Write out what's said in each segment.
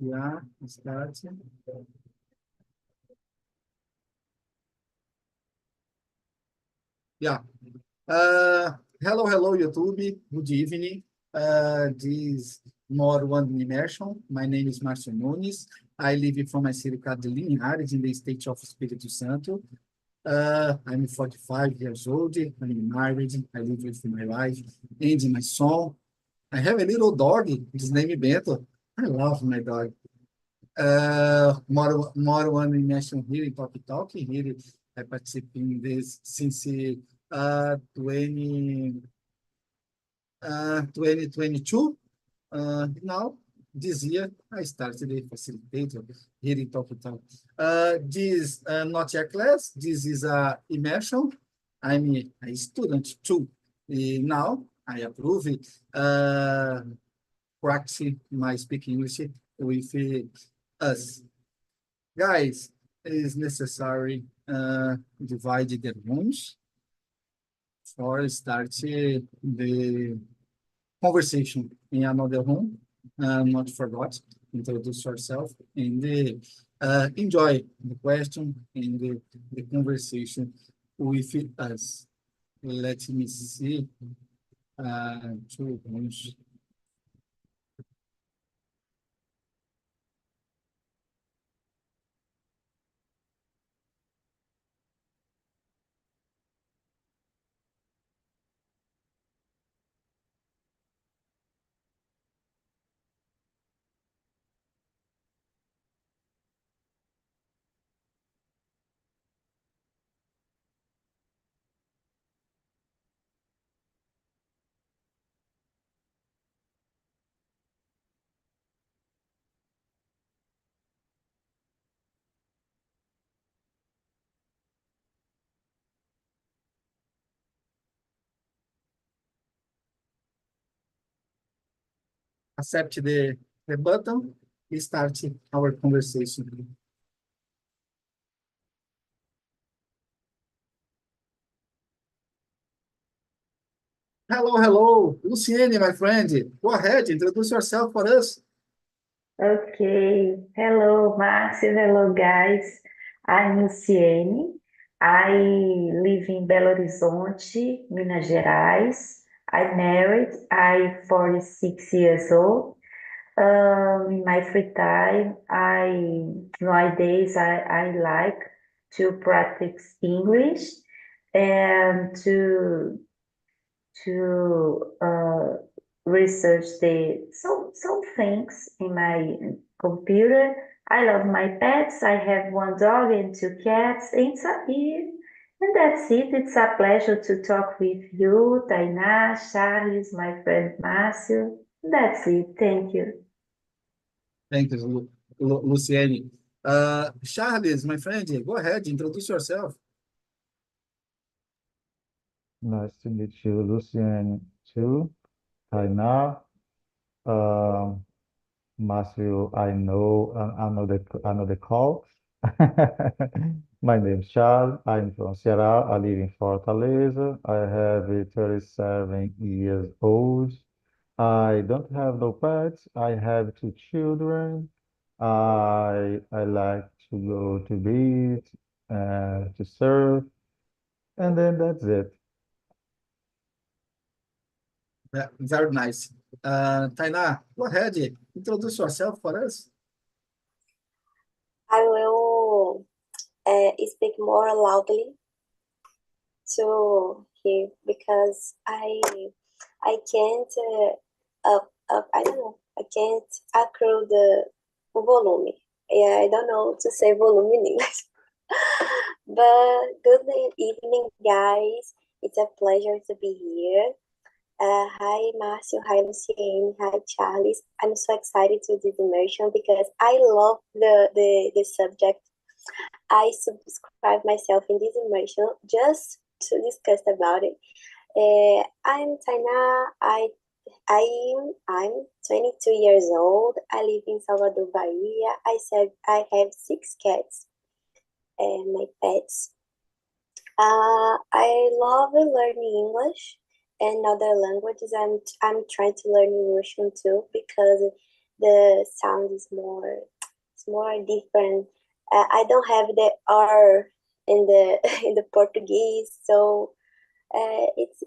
Yeah, start. Yeah. Hello, YouTube. Good evening. This more one immersion. My name is Márcio Nunes. I live from my city called Linhares in the state of Espírito Santo. I'm 45 years old. I'm married. I live with my wife and my son. I have a little dog. His name is Beto. I love my dog. Moro one immersion here in Talk. Here I participate in this since 20, 2022. Now, this year, I started a facilitator here in Talk. This not a class, this is a immersion. I'm a student too. Now, I approve it. Practice my speaking English with us. Guys, it is necessary divide the rooms for start the conversation in another room. Not forgot, introduce yourself and enjoy the question and the conversation with us. Let me see. Two rooms. Accept the button, start our conversation. Hello, Luciene, my friend. Go ahead, introduce yourself for us. Okay. Hello, Márcio. Hello, guys. I'm Luciene. I live in Belo Horizonte, Minas Gerais. I'm married. I'm 46 years old. In my free time, I like to practice English and to research some things in my computer. I love my pets. I have one dog and two cats. And that's it. It's a pleasure to talk with you, Tainá, Charles, my friend Márcio. That's it. Thank you. Thank you, Luciene. Charles, my friend, go ahead, introduce yourself. Nice to meet you, Lucian, too. Hi now. Um, Matthew, I know the call. My name is Charles. I'm from Ceará. I live in Fortaleza. I have 37 years old. I don't have no pets. I have two children. I like to go to beach and to surf, and then that's it. Very nice. Tainá, go ahead, introduce yourself for us. I will speak more loudly to hear because I can't I don't know, I can't accrue the volume. Yeah, I don't know to say volume in English. But good evening, guys. It's a pleasure to be here. Hi, Marcio. Hi, Luciene. Hi, Charles. I'm so excited to this immersion because I love the subject. I subscribe myself in this immersion just to discuss about it. I'm Taina. I'm 22 years old. I live in Salvador, Bahia. I have six cats and my pets. I love learning English and other languages. I'm trying to learn Russian too because the sound is more different. I don't have the R in the in the Portuguese, so it's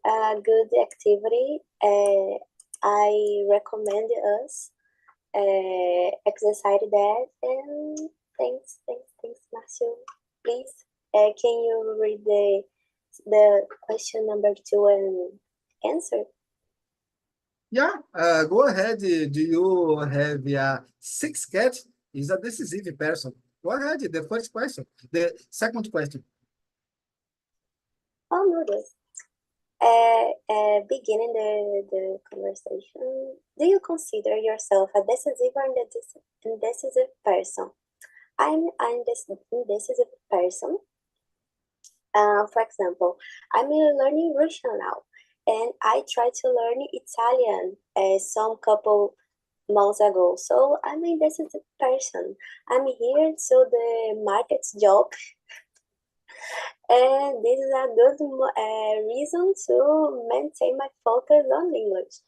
a good activity. I recommend us exercise that. And thanks, Marcio. Please, can you read the question number 2 and answer? Yeah, go ahead. Do you have a six cat? Is a decisive person. Go ahead. The first question. The second question. Oh, no, this. Beginning the conversation, do you consider yourself a decisive or indecisive person? I'm an indecisive person. For example, I'm learning Russian now, and I tried to learn Italian some couple months ago. So I'm an indecisive person. I'm here to the market's job, and this is a good reason to maintain my focus on English.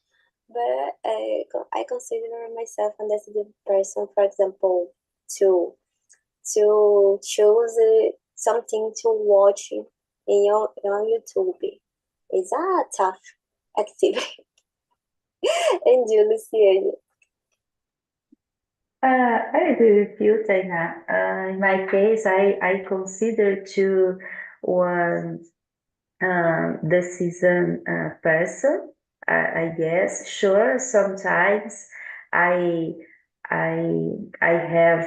But I consider myself a decisive person, for example, to choose something to watch in on YouTube. It's a tough activity. And you, Luciana? I agree with you, Tainá. In my case, I consider to one decision person. I guess, sure, sometimes I I have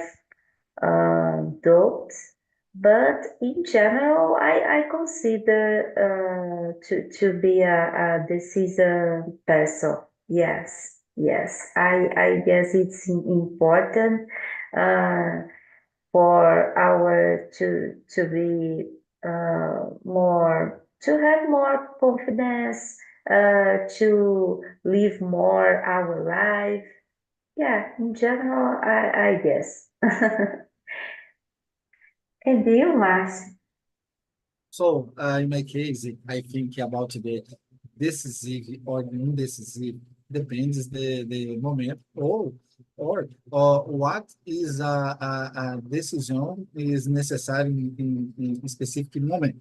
doubts, but in general, I consider to be a decision person. Yes, yes. I guess it's important for our to be more to have more confidence, to live more our life. Yeah, in general, I guess. And you, Márcio? So, in my case, I think about the decisive or indecisive depends the moment or what is a decision is necessary in specific moment.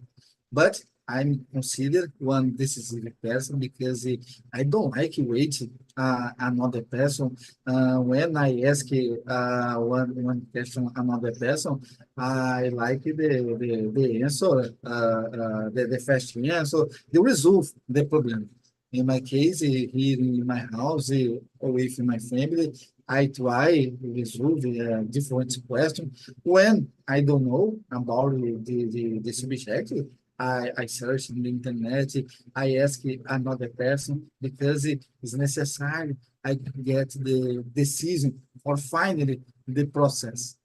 But I'm considered one decisive person because I don't like wait another person. When I ask one question another person, I like the answer, the first answer, the resolve the problem. In my case, here in my house, with my family, I try to resolve different questions. When I don't know about the subject, I search in the internet, I ask another person because it is necessary I get the decision or finally the process.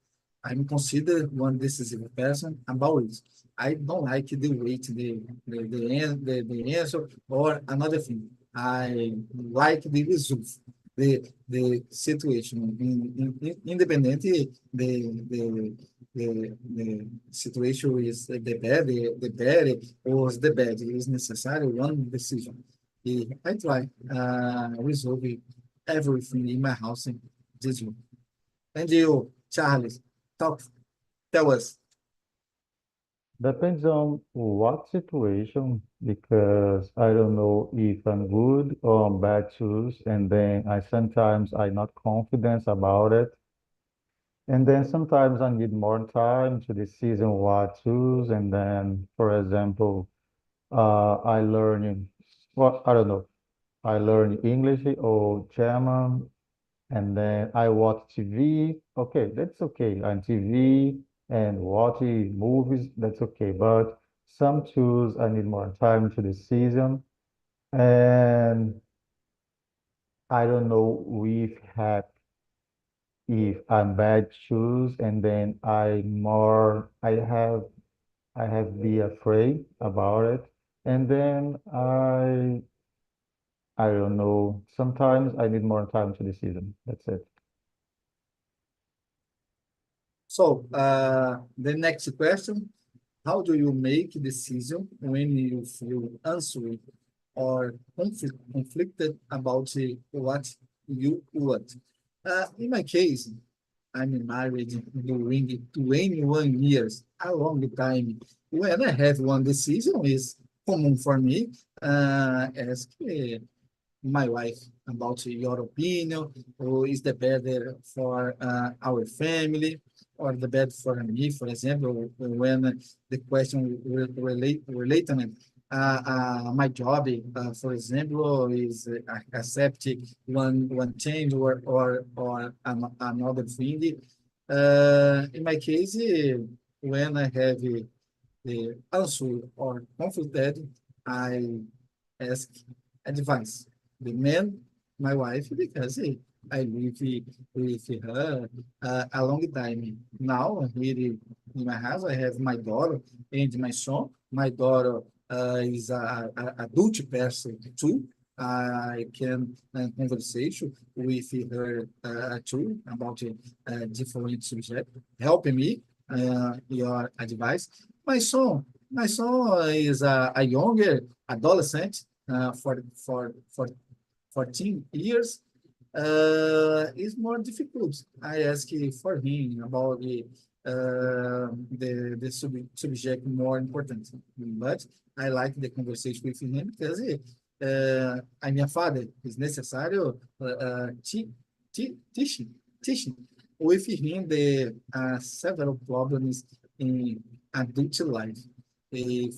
I'm considered one decisive person about it. I don't like the wait, the answer or another thing. I like the result, the situation. Independently, the situation is the bad or the bad is necessary one decision. I try resolve everything in my house this way. And you, Charles, talk, tell us. Depends on what situation, because I don't know if I'm good or bad choose, and then I'm not confident about it. And then sometimes I need more time to decide on what choose. And then, for example, I learn I don't know, I learn English or German, and then I watch TV. Okay, that's okay. On TV and watching movies, that's okay. But some choose I need more time to the season, and I don't know if I'm bad choose, and then I have be afraid about it, and then I don't know. Sometimes I need more time to the season. That's it. So, the next question, how do you make decision when you feel unsure or conflicted about what you would. In my case, I'm married during 21 years, a long time. When I have one decision, is common for me. Ask my wife about your opinion, or is the better for our family, or the better for me, for example, when the question related my job, for example, is accepting one change or another thing. In my case, when I have the answer or confused, I ask advice. The man, my wife, because I live with her a long time. Now, here in my house, I have my daughter and my son. My daughter is a adult person too. I can conversation with her too about different subjects, helping me your advice. My son is a younger adolescent for 14 years. Is more difficult. I ask for him about the subject more important, but I like the conversation with him because a minha father is necessário teaching with him the several problems in adult life.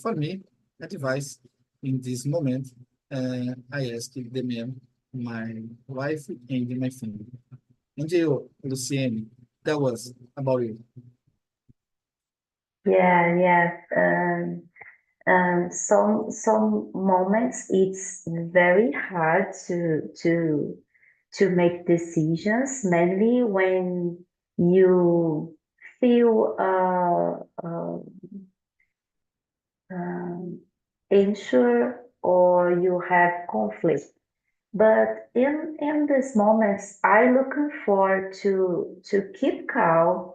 For me, advice in this moment, I ask the man, my wife, and my family. And you, Luciene, that was about you. Yeah, yeah. Some moments it's very hard to make decisions, mainly when you feel unsure or you have conflict. But in these moments, I looking for to keep calm,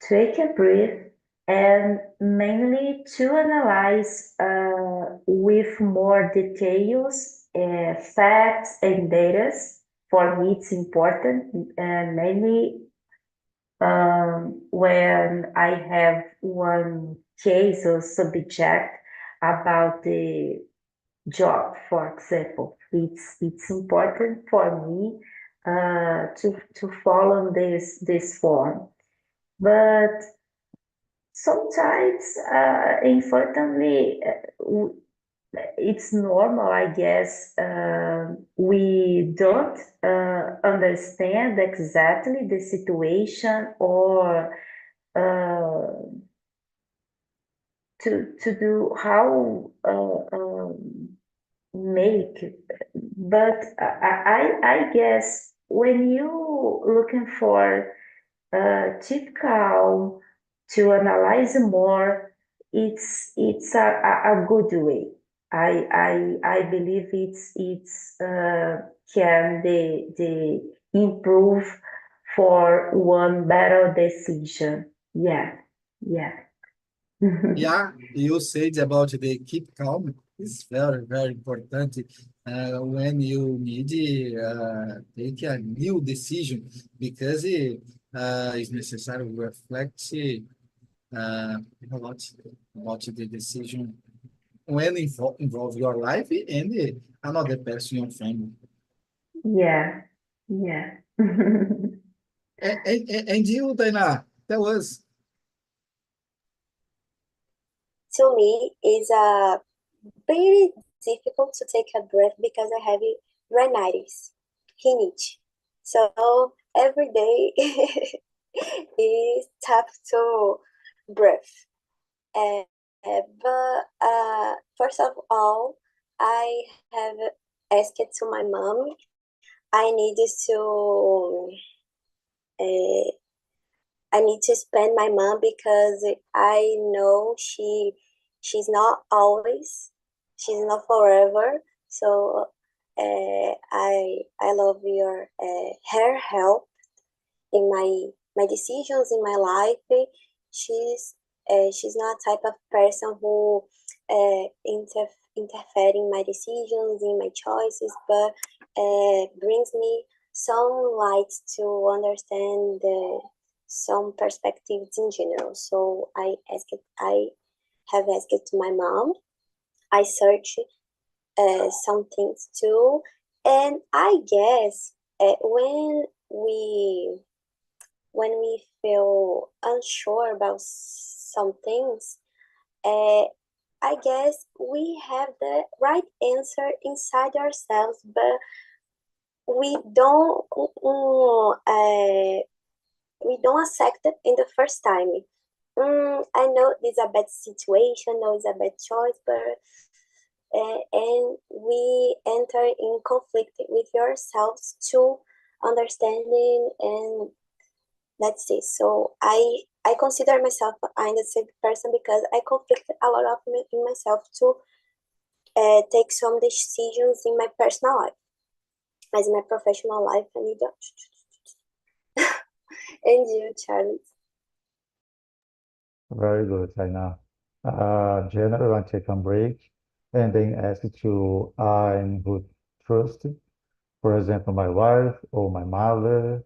take a breath, and mainly to analyze with more details, facts and data. For me, it's important, and mainly when I have one case or subject about the job, for example. It's important for me to follow this form. But sometimes, unfortunately, it's normal, I guess. We don't understand exactly the situation or to do how make. But I guess when you looking for typical to analyze more, it's a good way. I believe it's can the improve for one better decision. Yeah, yeah. Yeah, you said about the keep calm. It's very, very important when you need take a new decision because it's necessary to reflect a lot about the decision when involve your life and another person, your family. Yeah, yeah. And you, Dana, tell us. To me, it's very difficult to take a breath because I have rhinitis, rhinite. So every day is tough to breathe. Uh, but first of all, I have asked to my mom. I need to uh, I need to spend my mom because I know she's not always, she's not forever. So I love your her help in my decisions in my life. She's She's not a type of person who interfere in my decisions, in my choices, but brings me some light to understand some perspectives in general. So I have asked to my mom. I searched some things too, and I guess when we feel unsure about some things, I guess we have the right answer inside ourselves, but we don't accept it in the first time. I know this is a bad situation, no, it's a bad choice, but and we enter in conflict with yourselves to understanding, and that's it. So I consider myself an indecisive person because I conflict a lot of in myself to take some decisions in my personal life, as in my professional life, and you don't. And you, Charles? Very good, China. General, I take a break and then ask to I would trust, for example, my wife or my mother,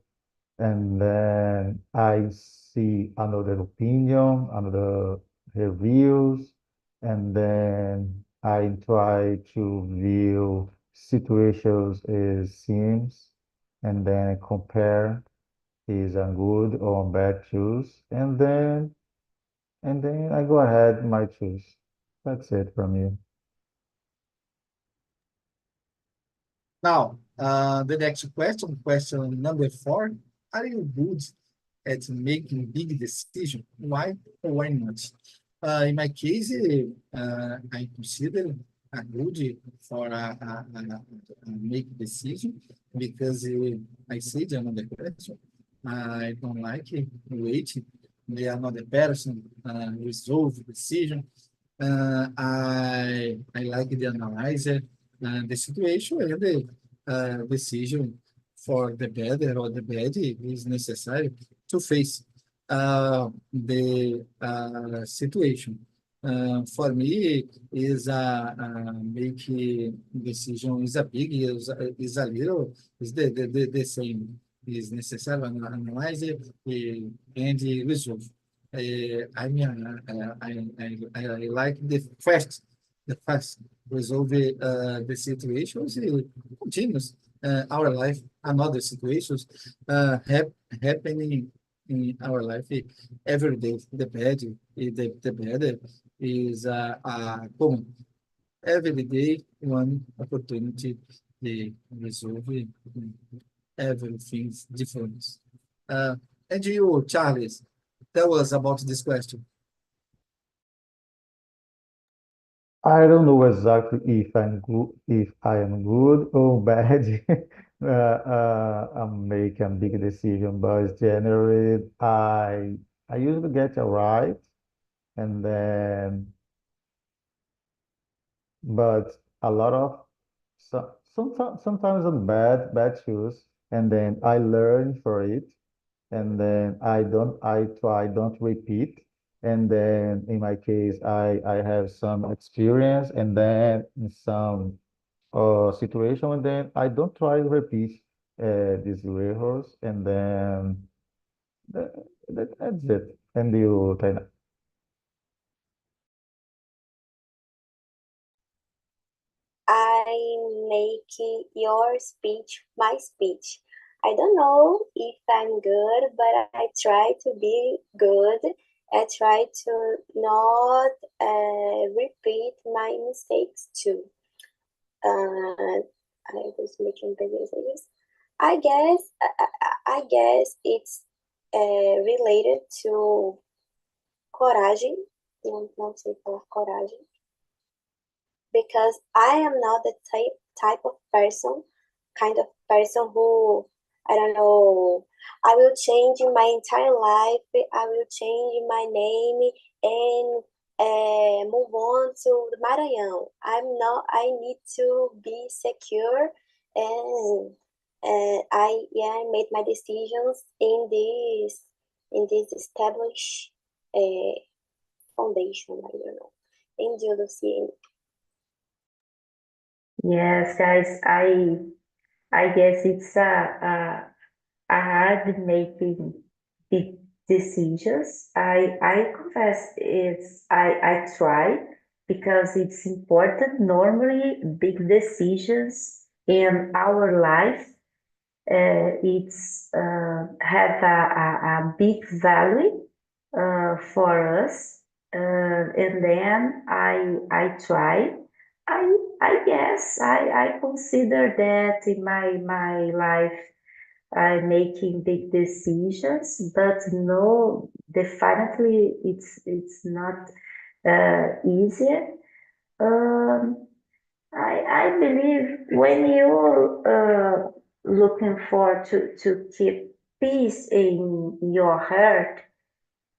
and then I see another opinion, another reviews, and then I try to view situations as seems, and then compare is a good or bad choice, and then I go ahead my choose. That's it from you. Now, the next question number 4. Are you good at making big decisions? Why or why not? In my case, I consider a good for a make decision because I said another question. I don't like waiting. Another person resolve the decision. I like the analyzer, the situation and the decision for the better or the bad is necessary to face the situation. For me, is a make decision is a big is a little is the same is necessary analyze it and resolve. I mean, I like the fast resolve the situations continues our life another situations happening in our life every day. The bad is common every day one opportunity to resolve everything's different. Uh, and you, Charles, tell us about this question. I don't know exactly if I'm good, if I am good or bad. I'm making a big decision, but generally I usually get it right, and then but a lot of sometimes I'm bad choice, and then I learn for it, and then I don't repeat, and then in my case I have some experience, and then in some situation, and then I don't try to repeat these errors, and then that, that's it. And you, Taina. I make your speech my speech. I don't know if I'm good, but I try to be good. I try to not repeat my mistakes too. I was making big messages. I guess it's related to coragem. Não sei falar coragem. Because I am not the type of person, kind of person who, I don't know, I will change my entire life, I will change my name and move on to the Maranhão. I need to be secure, and I made my decisions in this established foundation, I don't know. And you, Luciene? Yes, guys, I guess it's a hard making big decisions. I confess I try because it's important. Normally, big decisions in our life, it's have a big value for us. And then I try. I guess I consider that in my life I'm making big decisions, but no, definitely it's not easier. Um, I believe when you're looking for to keep peace in your heart,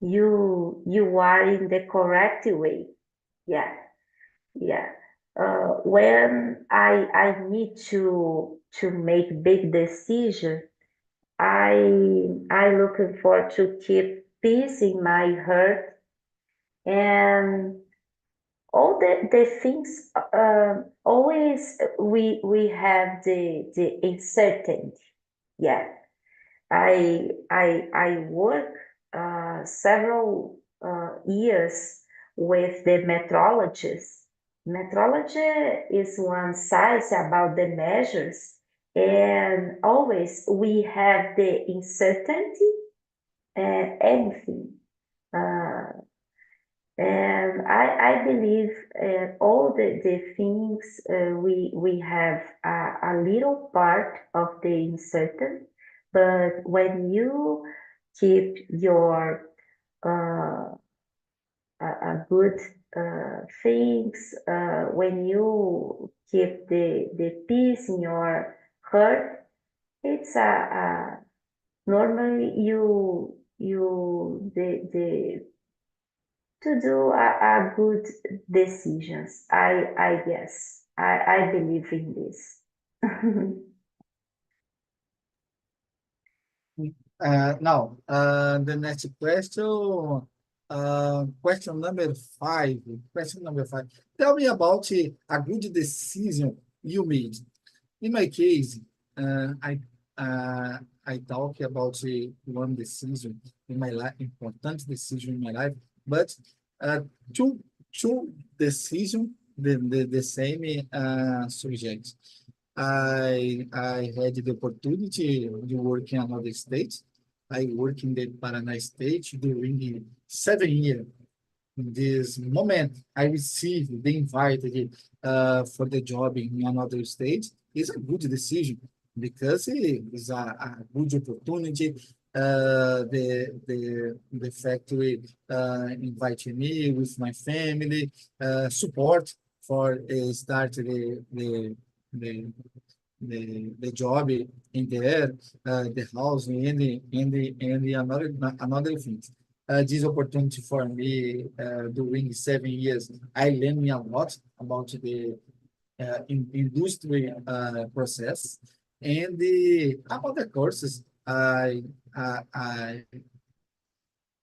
you are in the correct way. Yeah, yeah. When I need to make big decisions, I looking for to keep peace in my heart and all the things always we have the uncertainty. Yeah. I work several years with the metrologist. Metrology is one science about the measures, and always we have the uncertainty and anything. Uh, and I believe all the things we have a little part of the uncertain, but when you keep your uh, a good things, when you keep the peace in your heart, it's a normally you the to do a good decisions. I guess I believe in this. Now, the next question, question number 5. Question number 5. Tell me about a good decision you made. In my case, I talk about one decision in my life, important decision in my life, but uh, two decision the same subject. I had the opportunity to work in another state. I work in the Paraná state during 7 years. In this moment, I received the invite for the job in another state. It's a good decision because it is a good opportunity. The factory invited me with my family, support for start the job in there, the house, and another thing. This opportunity for me during 7 years, I learned a lot about the industry process and about the courses I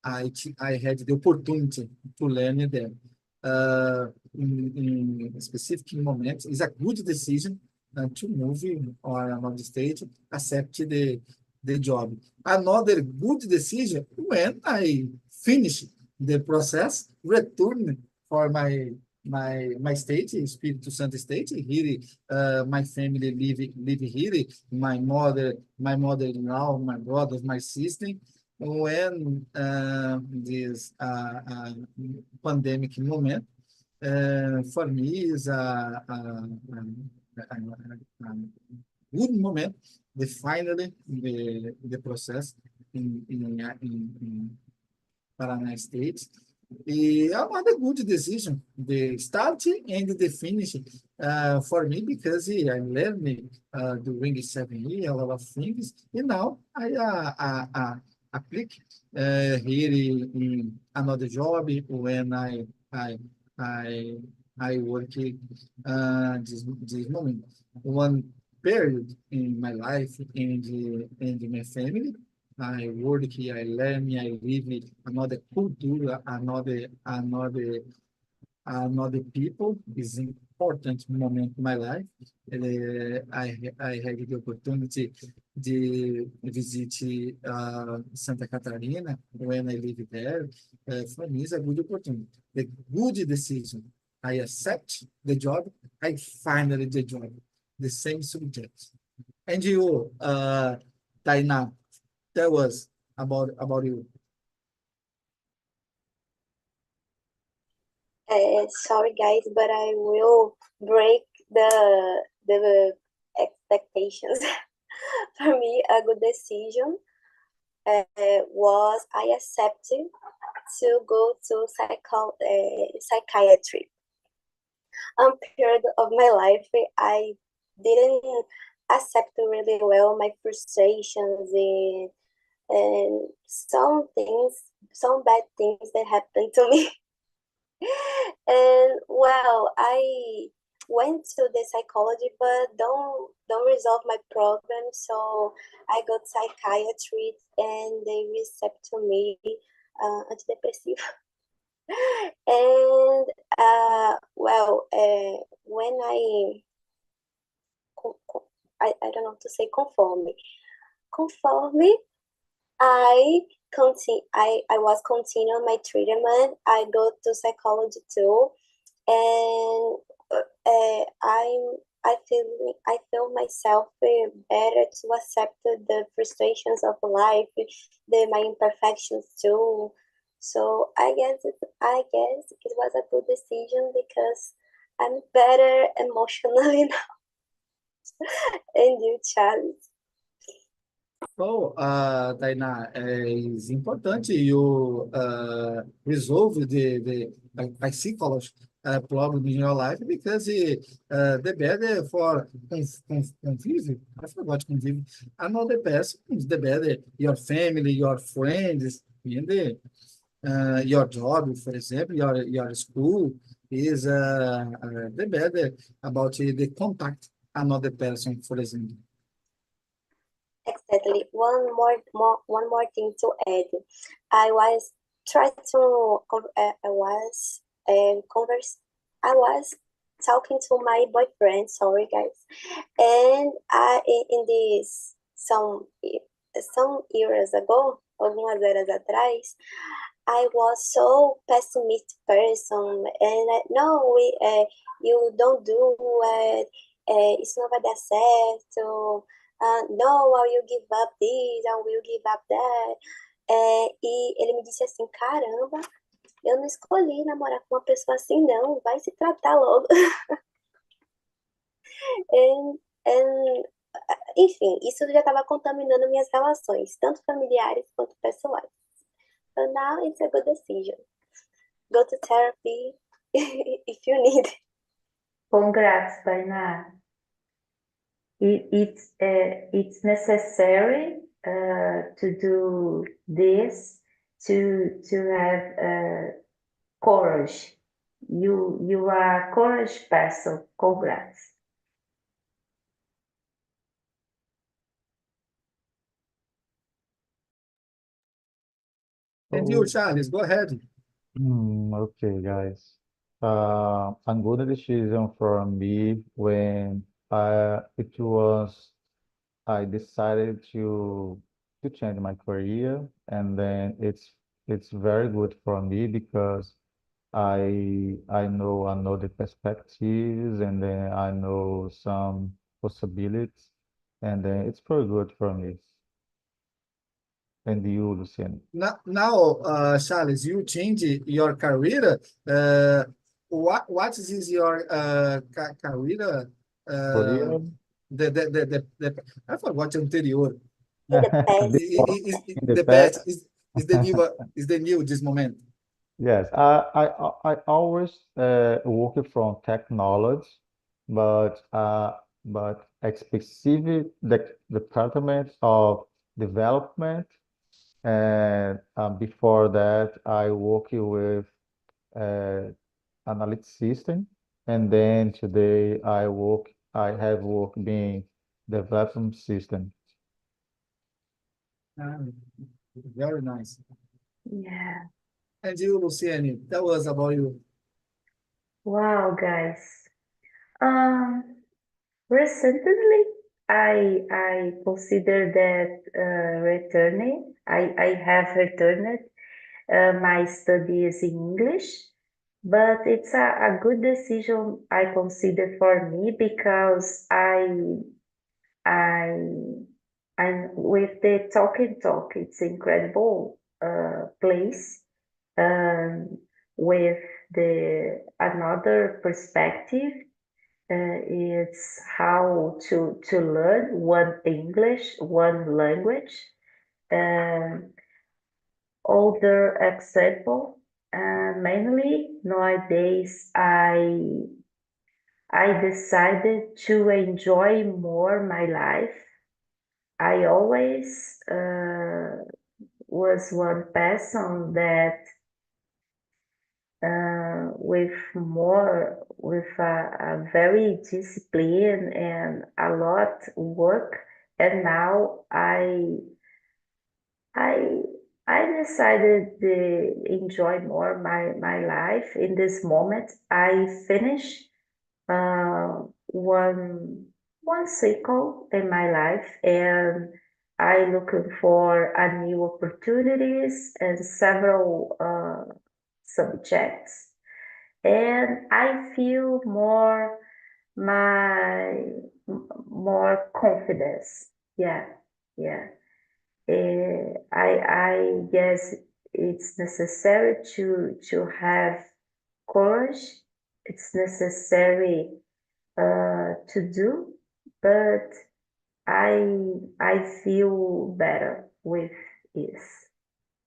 had the opportunity to learn them. In specific moments, it's a good decision to move or another state, accept the job. Another good decision when I finish the process, return for my state, Espírito Santo state. Here, my family live here. My mother-in-law, my brother, my sister. When this pandemic moment, for me is a good moment. The finally the process in Paraná State. É uma good decision, the start and the finish for me because I learned during 7 years a lot of things, and now I apply here in another job when I I work this moment. One period in my life and my family, I work, I learn, I live another culture, another people is important moment in my life. I had the opportunity to visit Santa Catarina when I live there. For me, it's a good opportunity. The good decision. I accept the job. I finally the job. The same subject. And you, Tainá, tell us about you. Sorry guys, but I will break the expectations. For me, a good decision was I accepted to go to psychiatry. Period of my life, I didn't accept really well my frustrations and some bad things that happened to me. And well, I went to the psychology, but don't resolve my problem. So I got psychiatry, and they received to me antidepressive. And well, when I don't know how to say conforme I I was continuing my treatment. I go to psychology too, and I feel myself better to accept the frustrations of life, my imperfections too. So I guess it was a good decision because I'm better emotionally now. And you, Charles? So, Tainá, it's important you resolve the psychology problem in your life because the better for convive, I forgot convive, another person is the better your family, your friends, and your job, for example, your school is the better about the contact another person, for example. Exactly. One more thing to add. I was trying to I was converse. I was talking to my boyfriend. Sorry, guys. And in this some years ago, algumas eras atrás, I was so pessimistic person, and no, you don't do it. Isso não vai dar certo. No, I will give up this, I will give up that. E ele me disse assim, caramba, eu não escolhi namorar com uma pessoa assim, não, vai se tratar logo. And, and, enfim, isso já estava contaminando minhas relações, tanto familiares quanto pessoais. So now it's a good decision. Go to therapy if you need. Congrats, Tainá. It's necessary to do this to have courage. You are a courage person. Congrats. And you, Charles, go ahead. Okay, guys. A good decision for me when it was I decided to change my career, and then it's very good for me because I know the perspectives, and then I know some possibilities, and then it's very good for me. And you, Luciano? Now, Charles, you change your career. What is your career? Uh, Career I forgot anterior. In the past, in the The past. best is the new this moment. Yes, I always work from technology, but a specific department of development, and before that I work with uh, analytic system, and then today I have work being development system. Ah, very nice. Yeah. And you, Luciane, tell us about you. Wow, guys. Um, Recently, I consider that returning. I have returned my studies in English, but it's a good decision I consider for me because I I'm with the Talk and Talk. It's incredible place um, with the another perspective. It's how to learn one English, one language. Um, Other example, mainly nowadays, I decided to enjoy more my life. I always was one person that with a very discipline and a lot work, and now I I decided to enjoy more my life in this moment. I finish one cycle in my life, and I looking for a new opportunities and several subjects, and I feel my more confidence. Yeah, yeah. I guess it's necessary to have courage. It's necessary to do, but I feel better with this.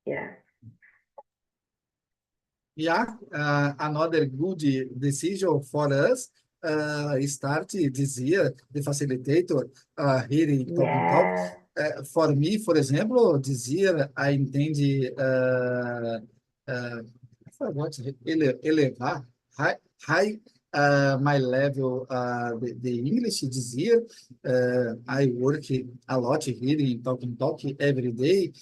Yeah. Yeah, another good decision for us start this year, the facilitator here in Talking Talk. Yeah. For me, for example, this year I intend I forgot, elevar high my level the English this year. I work a lot here in Talking Talk every day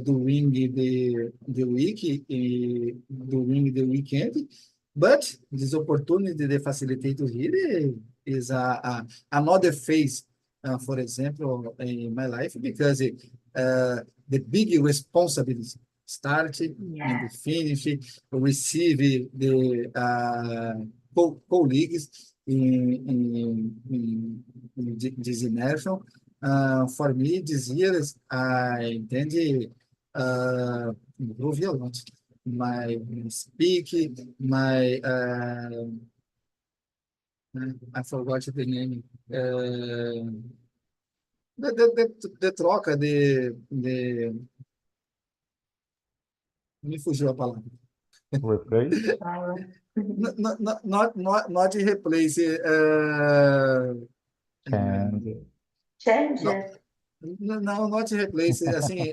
during the week, during the weekend. But this opportunity, the facilitator here is another phase, for example, in my life, because the big responsibility started Yeah. and finish, receive the colleagues in this immersion. For me, this year, I intend improve a lot. My speak, my I forgot the name. De troca de me fugiu a palavra. Replace Mhm. Not replace. and Change Não, it. não, not replace. Assim,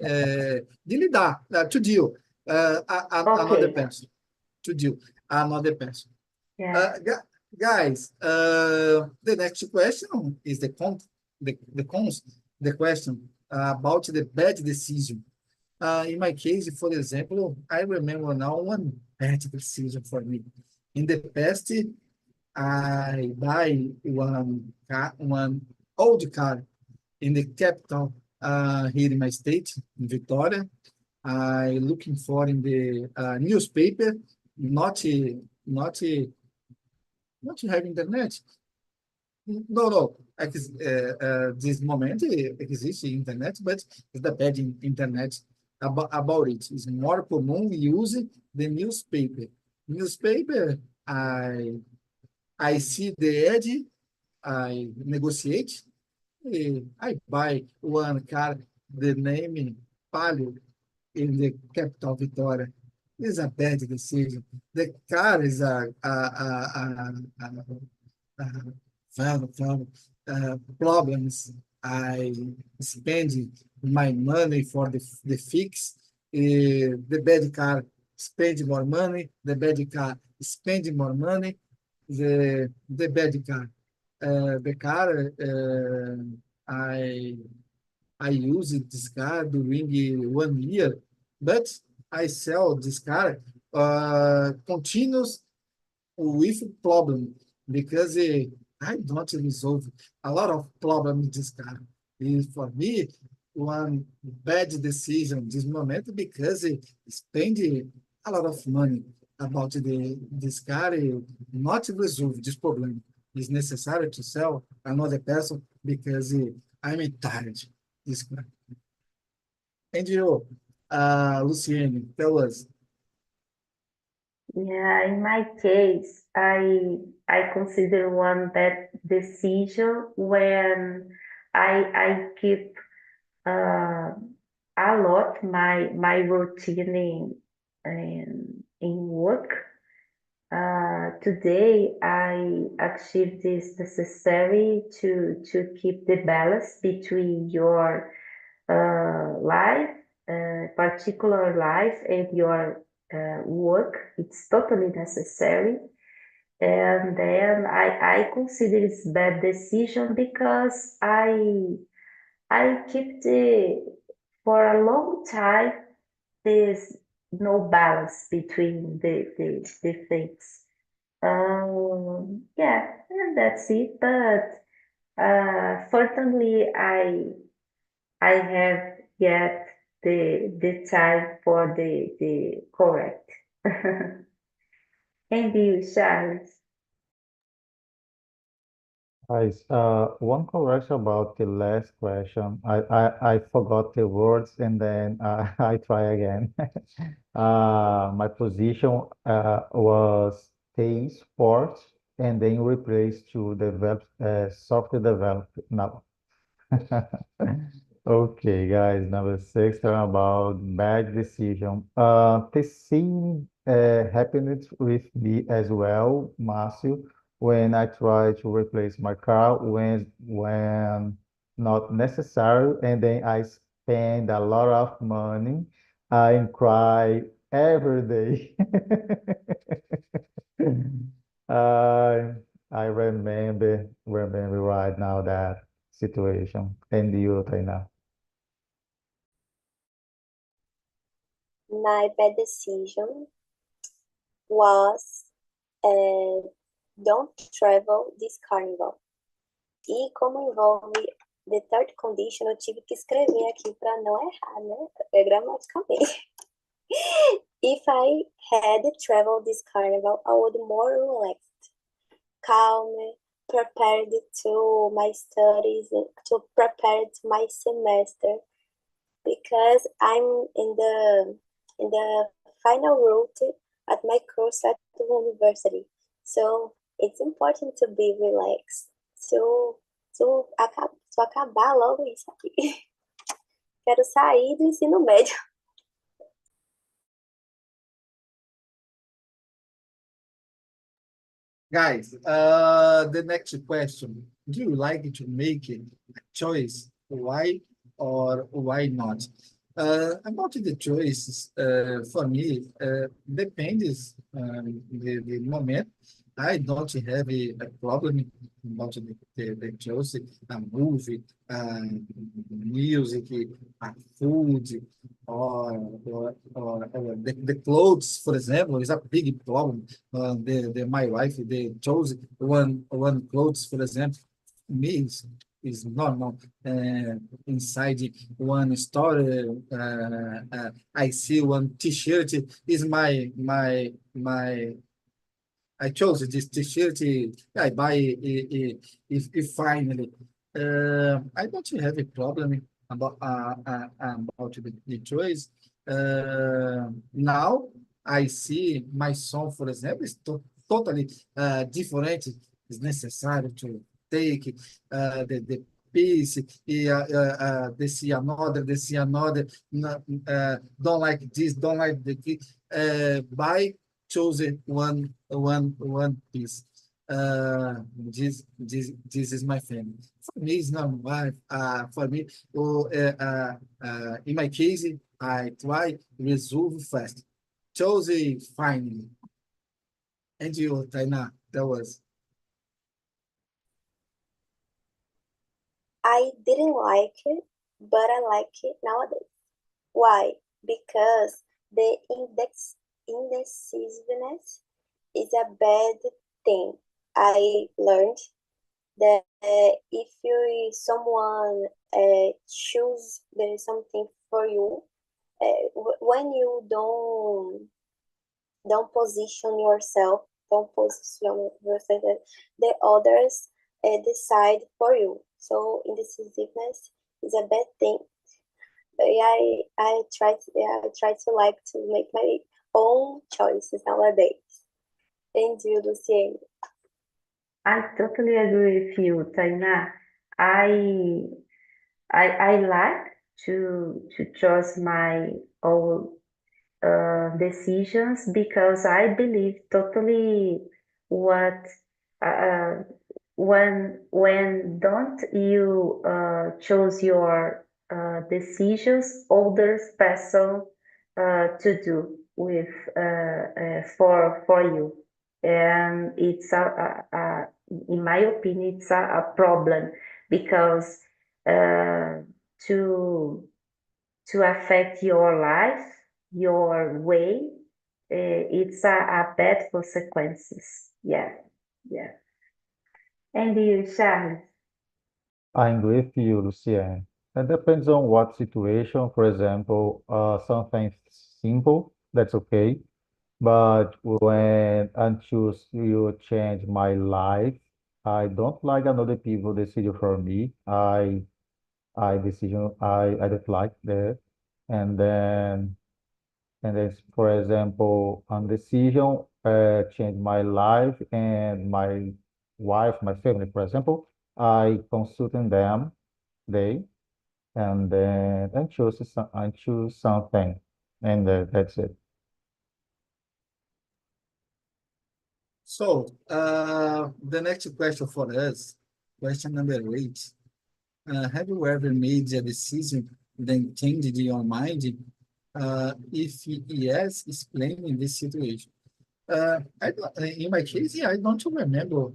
de lidar, to deal. Another Okay. person. To deal. Another person. Yeah. Guys, the next question is the cons, the question about the bad decision. In my case, for example, I remember now one bad decision for me. In the past, I buy one old car in the capital here in my state, in Victoria. I looking for in the newspaper, not not not have internet. No, no. This moment exists internet, but it's the bad internet about it. It's more common use the newspaper. Newspaper, I see the ad, I negotiate, I buy one car, the name Palio in the capital Vitória. It's a bad decision. The car is a from problems. I spend my money for the fix. The bad car spend more money. The bad car spend more money. The bad car. The car I I used this car during 1 year, but I sell this car continuous with problem because I don't resolve a lot of problem in this car. And for me, one bad decision this moment because spend a lot of money about this car not resolve this problem. It's necessary to sell another person because I'm tired this car. And you, Luciene, tell us. Yeah, in my case, I consider one bad decision when I keep uh, a lot my routine in work. Today I achieved this necessary to keep the balance between your life, particular life, and your work. It's totally necessary. And then I consider it's bad decision because I keep for a long time there's no balance between the things. Yeah, and that's it. But certainly I have yet the time for the correct. And you, Charles? Guys, one correction about the last question. I forgot the words and then I try again. My position was stay sports and then replaced to develop software develop now. Okay, guys, number six, talking about bad decision. This scene happened with me as well, Márcio, when I try to replace my car when not necessary, and then I spend a lot of money and cry every day. I I remember right now that situation. And you, Taina. My bad decision was don't travel this carnival. E como envolve the third condition, eu tive que escrever aqui para não errar, né? Gramaticalmente. If I had traveled this carnival, I would more relaxed, calm, prepared to my studies, to prepare to my semester, because I'm in the final route at my course at the university. So it's important to be relaxed, to acabar logo isso aqui. Quero sair do ensino médio. Guys, the next question, do you like to make a choice? Why or why not? About the choices, for me, depends the moment. I don't have a problem about the choice, a movie, music, food, or the clothes, for example, is a big problem. My wife, they chose one clothes, for example, me is normal. Inside one store, I see one T-shirt. Is my I chose this T-shirt. I buy if finally. I don't have a problem about the choice. Now I see my son, for example, is totally different. It's necessary to take the piece. They see another. Don't like this. Don't like buy chosen one piece. This is my family. For me, it's not my, for me, in my case, I try resolve fast. Chose it finally. And you, Taina, that was. I didn't like it but I like it nowadays. Why? Because the indecisiveness is a bad thing. I learned that if you someone choose there is something for you, when you don't position yourself, don't position yourself, the others decide for you. So indecisiveness is a bad thing. But I try to like to make my own choices nowadays. And you, Luciene? I totally agree with you, Taina. I I like to choose my own decisions because I believe totally what uh, when don't you choose your decisions, others person to do with for you, and it's in my opinion it's a problem because uh, to to affect your life, your way, it's a bad consequences. Yeah, yeah. And you, Charles? I'm with you, Lucian. It depends on what situation. For example, something simple, that's okay. But when I choose you change my life, I don't like another people decision for me. I don't like that. And then for example, on decision change my life and my wife, my family, for example, I consulting them, they, and then I choose something, and that's it. So, the next question for us, question number 8. Have you ever made a decision then changed your mind? If yes, explain this situation. In my case, yeah, I don't remember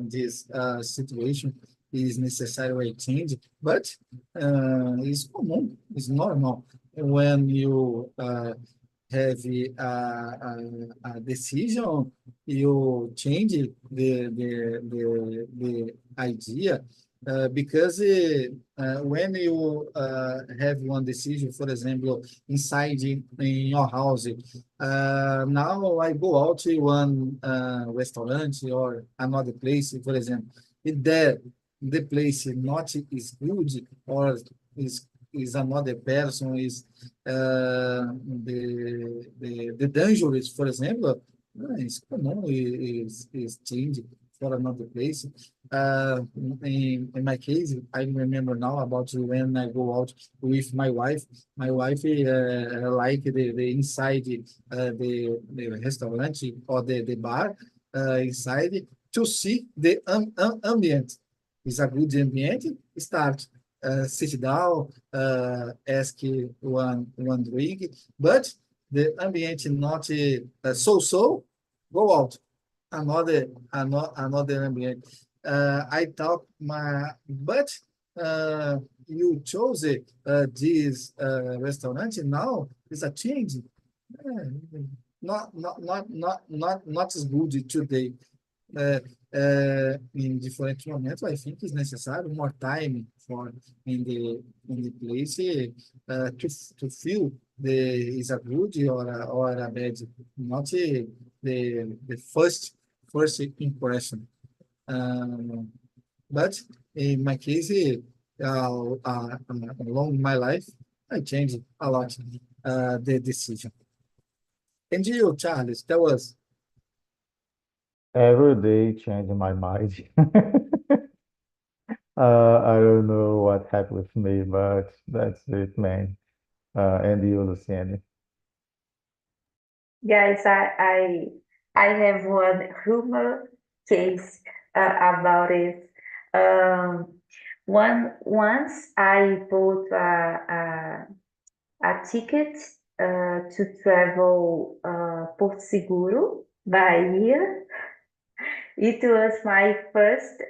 this situation is necessary I change, but it's common, it's normal when you have a decision, you change the idea because when you have one decision, for example, inside in your house, now I go out to one restaurant or another place, for example, if the place not is good or is another person is the dangerous, for example, it's common is change for another place. In my case, I remember now about when I go out with my wife. My wife like the inside the restaurant or the bar inside to see the ambient. Is a good ambient, start sit down, ask one drink, but the ambient not so, go out. Another ambient. I thought but you chose this restaurant now is a change. Not as good today. uh, in different moments, I think it's necessary more time for in the place to feel the is a good or a bad, not the first impression. Um, but in my case, along my life, I changed a lot the decision. And you, Charles, that was Every day changing my mind. I don't know what happened with me, but that's it, man. And you, Luciane. Guys, I have one rumor case about it. Um, once I bought a ticket to travel Porto Seguro, Bahia. It was my first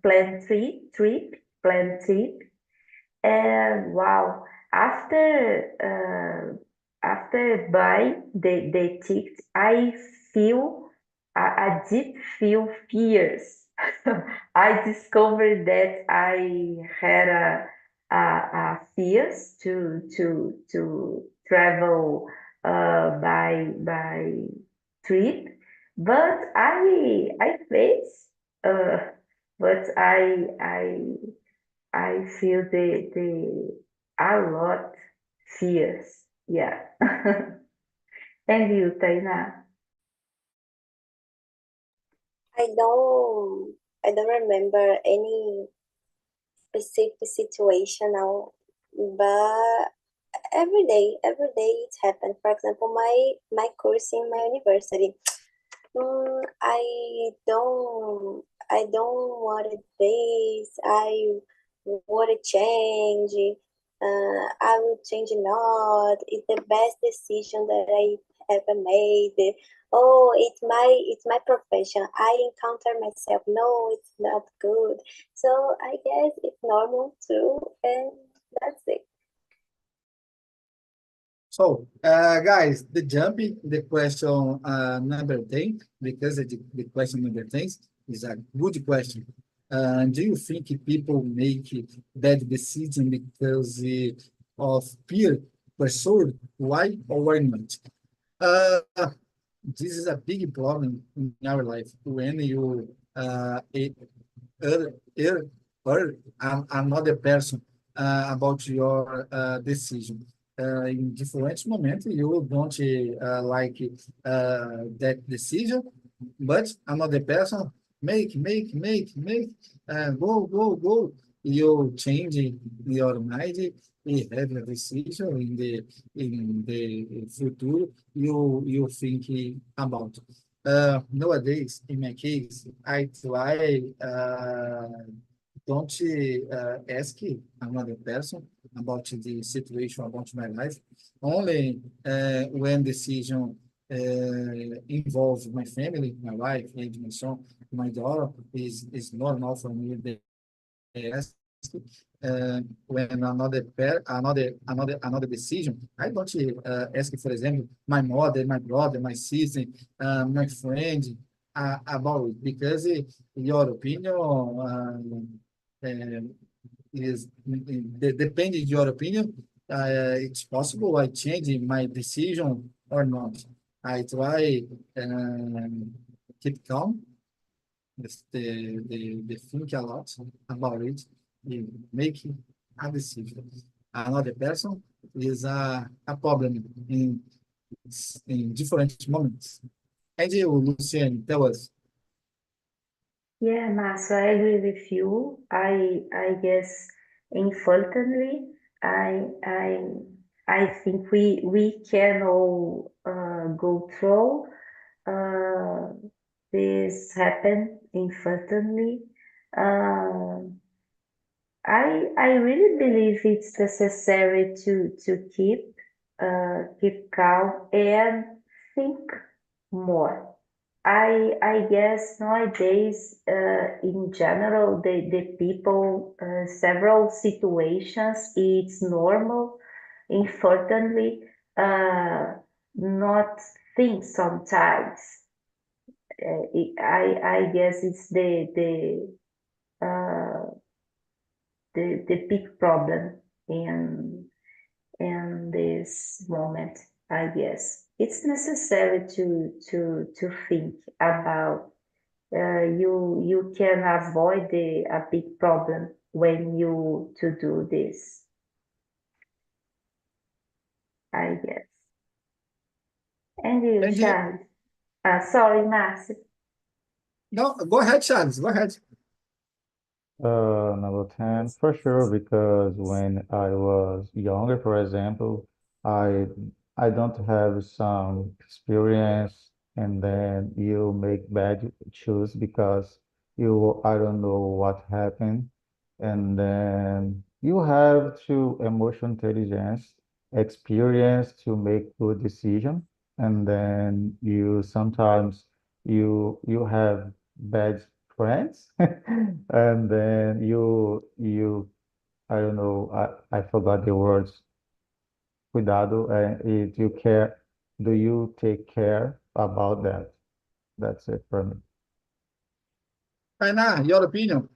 planned trip, And wow, after buy the ticket, I feel a deep feel fears. I discovered that I had a fears to travel by trip, but I face uh, but I feel the a lot fears. Yeah. And you, Taina? I don't remember any specific situation now, but every day it happened. For example, my course in my university. I don't want this. I want to change. I will change not. It's the best decision that I ever made. Oh, it's my profession. I encounter myself. No, it's not good. So I guess it's normal too, and that's it. So, guys, the question number 10, because the question number 10 is a good question. Do you think people make bad decisions because of peer pressure? Why or why not? Uh, this is a big problem in our life when you er, er, another person about your decision. In different moments, you don't like that decision, but another person make, go. You change your mind, you have a decision in the future you think about. Nowadays, in my case, I try don't ask another person about the situation about my life. Only when decision involves my family, my wife, and my son, my daughter, is normal for me. They ask when another decision. I don't ask, for example, my mother, my brother, my sister, my friend about it because your opinion is depending your opinion. It's possible I change my decision or not. I try keep calm, the think a lot about it, in making a decision. Another person is a problem in different moments. And you, Lucian, tell us. Yeah, Márcio, I agree with you. I guess unfortunately, I think we can all go through uh, this happen unfortunately. Uh, I really believe it's necessary to keep calm and think more. I guess nowadays, in general, the people, several situations, it's normal, importantly, not think sometimes. I guess it's the big problem in this moment. I guess it's necessary to think about. You can avoid a big problem when you to do this. I guess. And you, And you, Charles? Sorry, Marcy. no, go ahead, Charles, go ahead. Number 10, for sure, because when I was younger, for example, I I don't have some experience, and then you make bad choice because I don't know what happened, and then you have to emotional intelligence, experience to make good decision, and then you sometimes you have bad friends and then you I don't know, I forgot the words. Cuidado, if you care, do you take care about that? That's it for me. Tainá, your opinion?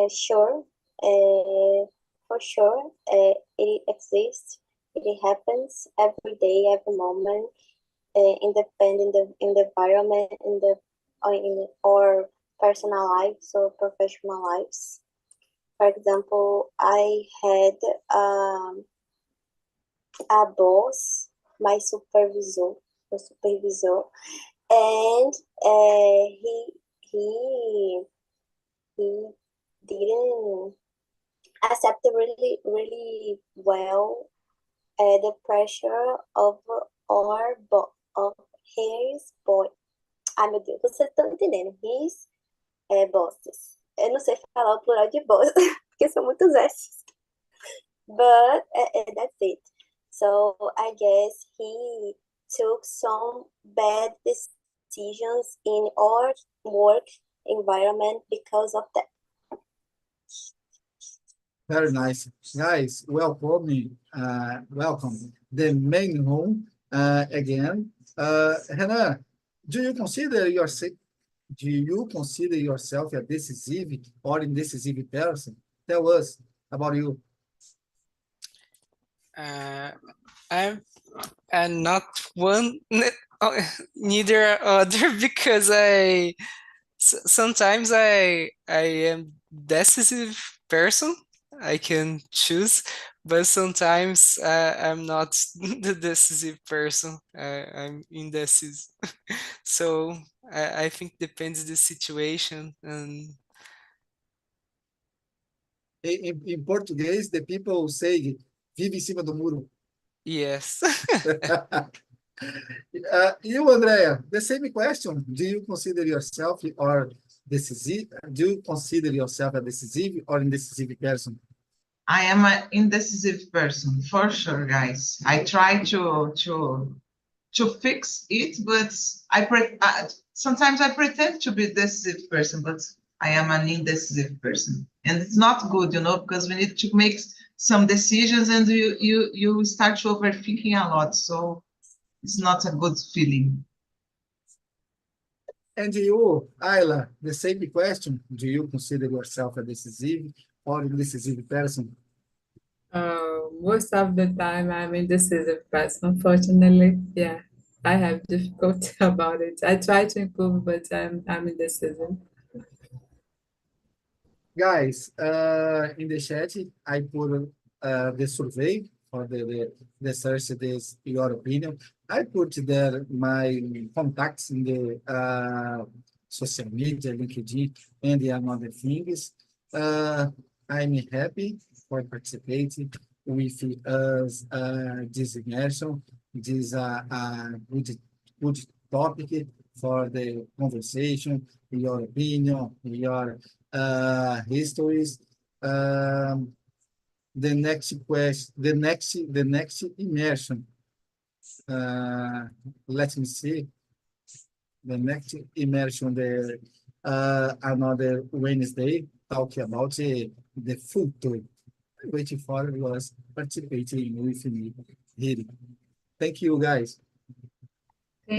Sure. For sure. It exists. It happens every day, every moment. Independent in the environment, in our personal lives or professional lives. For example, I had a boss, my supervisor, and he he didn't accept really well the pressure of his boy. Ai, meu Deus, vocês estão entendendo? His bosses. Eu não sei falar o plural de boss, porque são muitos S. But that's it. So I guess he took some bad decisions in our work environment because of that. Very nice. Guys, welcome the main room again. Renan, do you consider yourself a decisive or indecisive person? Tell us about you. I'm not one, neither other, because sometimes I am decisive person. I can choose, but sometimes I'm not the decisive person. I'm indecisive. So I think depends the situation and Em português, the people say, vive em cima do muro. yes. You, Andrea, the same question. Do you consider yourself or decisive? Do you consider yourself a decisive or indecisive person? I am an indecisive person, for sure, guys. I try to fix it, but sometimes I pretend to be a decisive person, but I am an indecisive person. And it's not good, because we need to make some decisions and you start to overthinking a lot. So it's not a good feeling. And you, Ayla, the same question. Do you consider yourself a decisive or indecisive person? Most of the time I'm indecisive person, unfortunately. Yeah, I have difficulty about it. I try to improve, but I'm indecisive. Guys, in the chat, I put the survey for the search this your opinion. I put there my contacts in the social media, LinkedIn, and the other things. I'm happy for participating with us this immersion. This good topic for the conversation, your opinion, your histories. The next question, the next immersion. Let me see. The next immersion, another Wednesday, talking about the future. Waiting for was participating with me here. Thank you, guys.